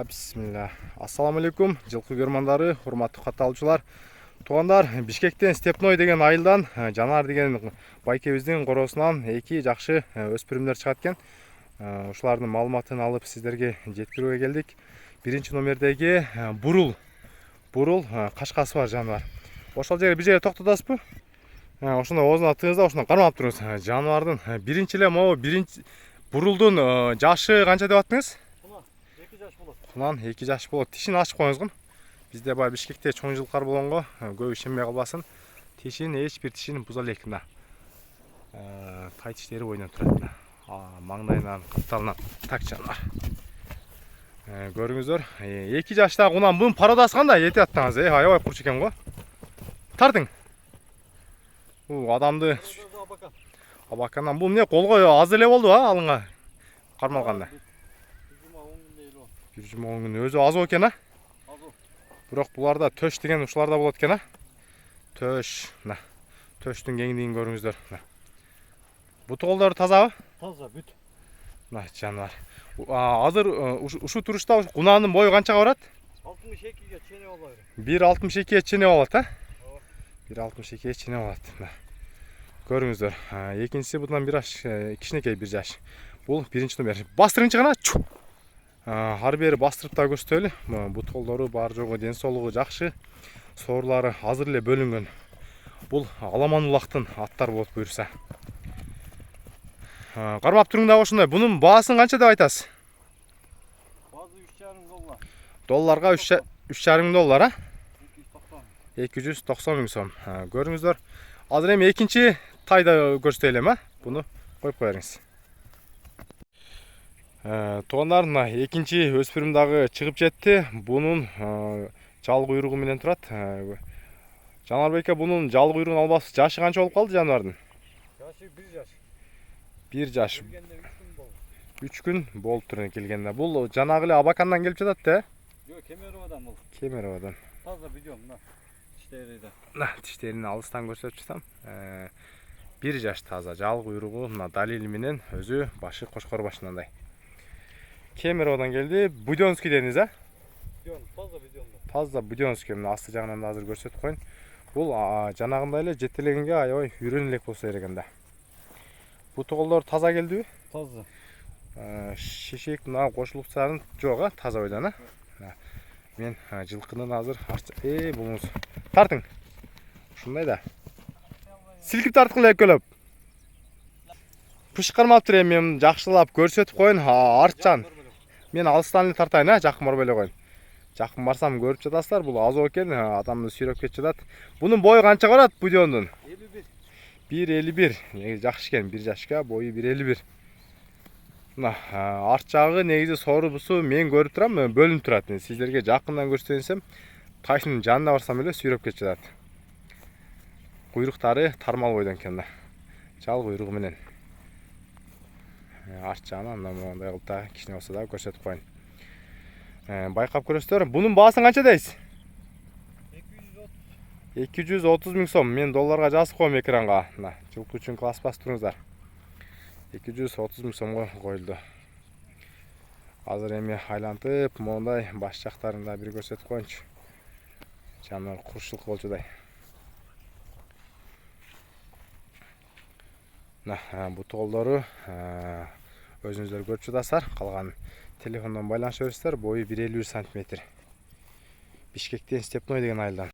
Бисмилlah. Ассаламу алейкум, жылқы көрмандары, урматтуу катталуучулар. Туугандар, Бишкектен Степной деген айылдан Жанар деген байкебиздин коросунан эки жакшы өспүрүмдөр чыгат экен. Ушулардын маалыматын алып сиздерге жеткирүүгө келдик. Биринчи номердеги бурул кашкасы бар жаныбар. Ошол жерге бир жерге токтотасызбы? Ошондо оозуна тыгызда ошондон кармап туруңуз. Жаныбардын биринчи эле могу биринчи бурулдун жашы канча деп аттыңыз? Кунан 2 жаш болот. Тишин ачып коюңуз. Бизде бай Бишкекте чоң жылкар болгонго көп ишенбей калбасын. Тишин эч бир тишин буза элек мына. Тай тиштери ойноп турат. Маңдайынан, капталынан так жанар. Көрүңүздөр, 2 жашта кунан бун пародасы кандай эти аттаңыз? Аябай курч экен го. Тартың. Адамды абакандан бул эмне колго аз эле болду алынга кармалганда. 1 жума 10 күн өзү аз экен Бирок буларда төш деген ушуларда болот экен Төш, төштүн кеңдигин көрүңүздөр. Буту колдору тазабы? Таза, бүт. Жанар. Азыр ушу турушта кунаанын бою канчага барат? 62ге чене болот. 1.62ге чене болот, 1.62ге чене болот. Көрүңүздөр. Экинчиси бутунан бир аш кичинекей 1 жаш. Бул биринчи номер. Бастырыңчы гана. Ар бери бастырып да көрсөтөлү. Бут колдору бар жогу ден соолугу жакшы. Соорлары азыр эле бөлүнгөн. Бул аламан улактын аттар болот буюрса. Кармап туруң да ошондой. Бунун баасын канча деп айтасыз? Баасы $3,5 Долларга $3,5 290 миң сом. Көрүңүздөр. Азыр эми экинчи тайда көрсөтөлүм, Буну коюп коерсиз. Туугандар, экинчи өспүрүм дагы чыгып жетти. Бунун жал куйругу менен турат. Жанар бейке, бунун жал куйругун албасы жашы канча болуп калды жаныбардын? Жашы 1 жаш. 1 жаш. 3 күн болуп тур келгенде. Бул жанагы эле Абакандан келип жатат да? Жок, Кемеровадан бул. Кемеровадан. Таза видео мына. Тиштериде. Тиштерин алыстан көрсөтүп жатам. 1 жаш таза жал куйругу, мына далили менен өзү башы кошкор башынандай. Кемеровадан келди. Будёнский дедиңиз, Таза видеомда. Таза Будёнский, мына асты жагынан да азыр көрсөтүп коюн. Бул жанагындай эле жетелегенге аябай үйрөн элек болсо керек анда. Буту колдор таза келдиби? Таза. Шешек мына кошулуктарын жок, таза бойдон, Мен жылкынын азыр булуңуз. Тартың. Ушундай да. Силкип тарткыла экөлөп. Пышкырмаптыр эми, мен жакшылап көрсөтүп коюн. Артчан. Мен алыстан эле тартайын, жакын барбай эле коюн. Жакын барсам көрүп жатасыздар, бул аз экен, адамды сүйрөп кетип жатат. Бунун бою канча барат Будёндун? 1.51. Негизи жакшы экен, 1 жашка, бою 1.51. Мына арт жагы негизи соорубусу мен көрүп турам, бөлүнүп турат. Сиздерге жакындан көрсөтсөм, тайдын жанына барсам эле сүйрөп кетип жатат. Куйруктары тармал бойдон экен жал куйругу менен. Арт жагынан мындай кылып да кичине болсо да көрсөтүп коюн. Байкап көрөсүздөр. Бунун баасын канча дейсиз? 230 миң сом. Мен долларга жазып коем экранга. Мына жылкы үчүн класс басып туруңуздар. 230 миң сомго коюлду. Азыр эми айлантып, мондай баш жактарын да бир көрсөтүп коюнчу. Жанар курчулук болчудай. Буту колдору өзүңүздөр көрүп жатасыздар. Калган телефондон байланыша бересиздер. Бою 1.51 см. Бишкектен Степной деген айылдан.